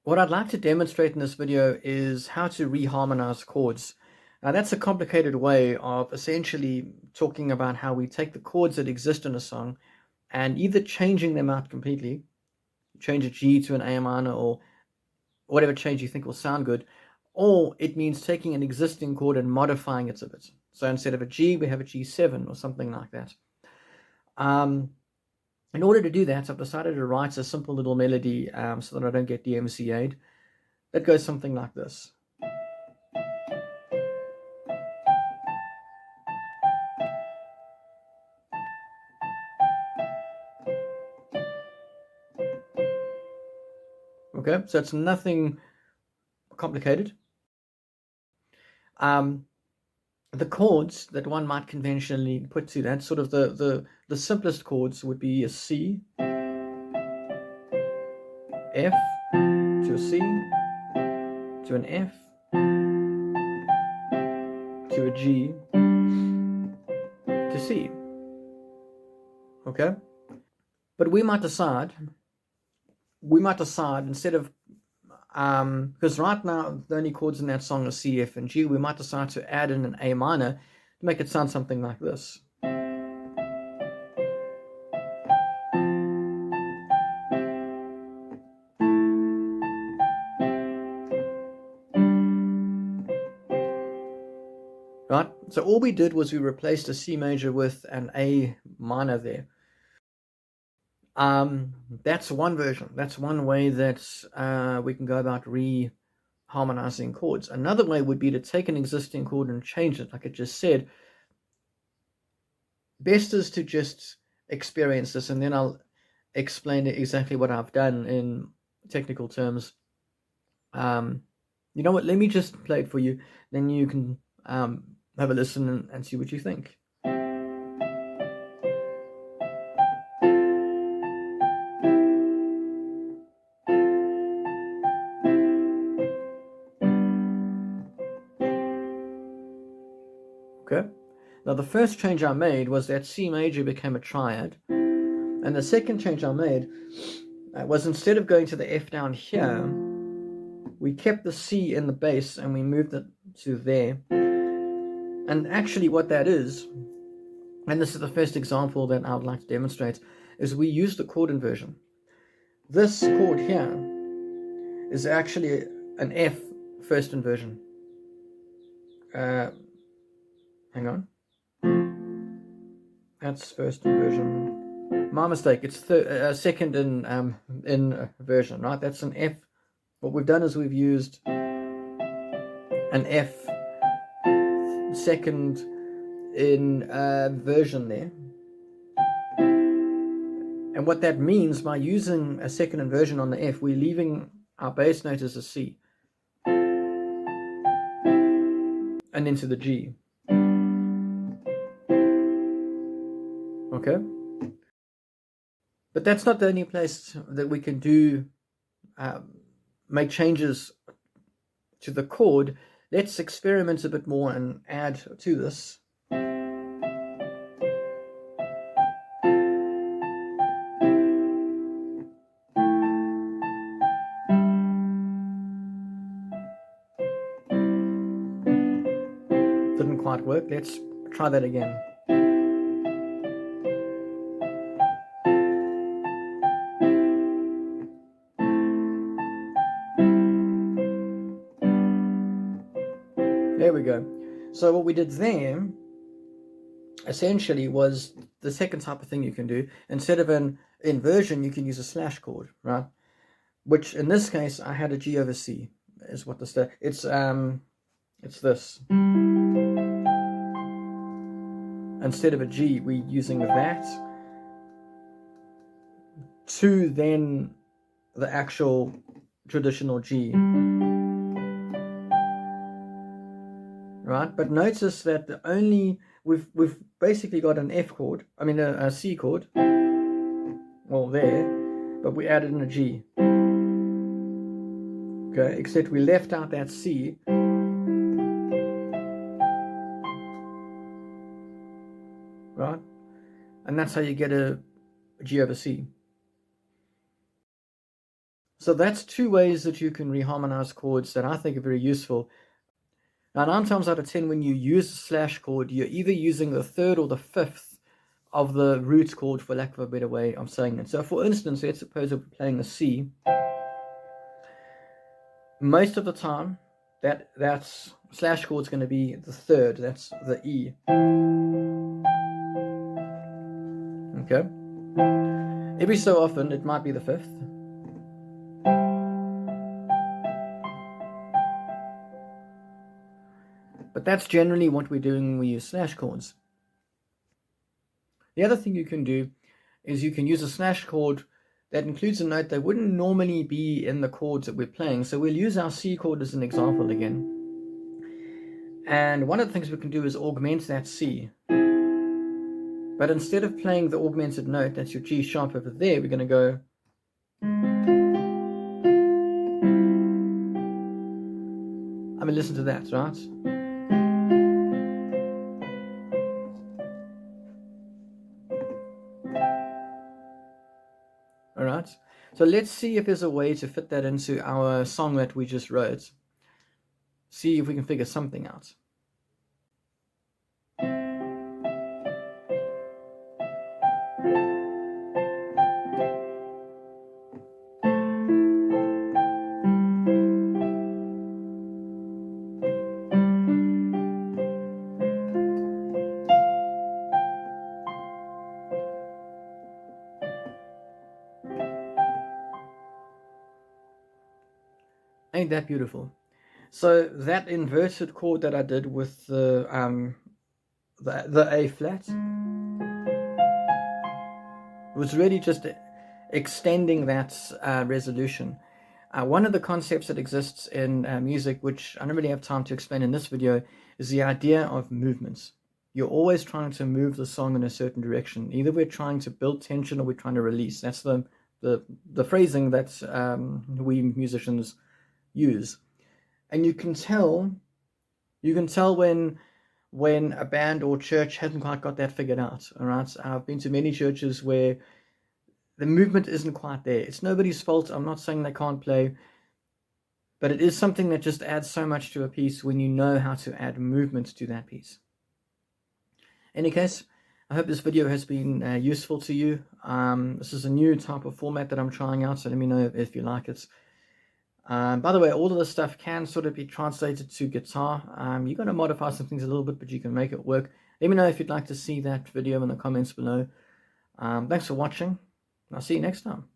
What I'd like to demonstrate in this video is how to reharmonize chords. Now that's a complicated way of essentially talking about how we take the chords that exist in a song and either changing them out completely, change a G to an A minor or whatever change you think will sound good, or it means taking an existing chord and modifying it a bit. So instead of a G, we have a G7 or something like that. In order to do that, I've decided to write a simple little melody so that I don't get DMCA'd. That goes something like this. Okay, so it's nothing complicated. The chords that one might conventionally put to that, sort of the simplest chords would be a C, F, to a C, to an F, to a G, to C. Okay? But we might decide instead of because right now the only chords in that song are C, F, and G, we might decide to add in an A minor to make it sound something like this. Right? So all we did was we replaced a C major with an A minor there. That's one version. That's one way that we can go about reharmonizing chords. Another way would be to take an existing chord and change it, like I just said. Best is to just experience this, and then I'll explain exactly what I've done in technical terms. You know what? Let me just play it for you. Then you can have a listen and see what you think. Okay. Now the first change I made was that C major became a triad, and the second change I made was instead of going to the F down here, we kept the C in the bass and we moved it to there. And actually what that is, and this is the first example that I would like to demonstrate, is we use the chord inversion. This chord here is actually an F first inversion. Hang on. That's first inversion. My mistake. It's second in version, right? That's an F. What we've done is we've used an F second in version there. And what that means, by using a second inversion on the F, we're leaving our bass note as a C. And into the G. Okay? But that's not the only place that we can do make changes to the chord. Let's experiment a bit more and add to this. Didn't quite work. Let's try that again. There we go. So what we did there essentially was the second type of thing you can do. Instead of an inversion, you can use a slash chord, right? Which in this case I had a G over C is what the it's this. Instead of a G, we're using that to then the actual traditional G. Right, but notice that we've basically got an F chord, I mean a C chord, well there, but we added in a G. Okay, except we left out that C. Right, and that's how you get a G over C. So that's two ways that you can reharmonize chords that I think are very useful. Now, 9 times out of 10, when you use the slash chord, you're either using the third or the fifth of the root chord, for lack of a better way of saying it. So, for instance, let's suppose we're playing a C. Most of the time, that's slash chord is going to be the third. That's the E. Okay. Every so often, it might be the fifth. But that's generally what we're doing when we use slash chords. The other thing you can do is you can use a slash chord that includes a note that wouldn't normally be in the chords that we're playing. So we'll use our C chord as an example again. And one of the things we can do is augment that C. But instead of playing the augmented note, that's your G sharp over there, we're going to go. I mean, listen to that, right? All right. So let's see if there's a way to fit that into our song that we just wrote. See if we can figure something out. Ain't that beautiful? So that inverted chord that I did with the A flat was really just extending that resolution. One of the concepts that exists in music, which I don't really have time to explain in this video, is the idea of movements. You're always trying to move the song in a certain direction. Either we're trying to build tension or we're trying to release. That's the phrasing that we musicians use. And you can tell when a band or church hasn't quite got that figured out. All right, I've been to many churches where the movement isn't quite there. It's nobody's fault. I'm not saying they can't play, but it is something that just adds so much to a piece when you know how to add movement to that piece. In any case, I hope this video has been useful to you. This is a new type of format that I'm trying out, so let me know if you like it. By the way, all of this stuff can sort of be translated to guitar. You're going to modify some things a little bit, but you can make it work. Let me know if you'd like to see that video in the comments below. Thanks for watching. I'll see you next time.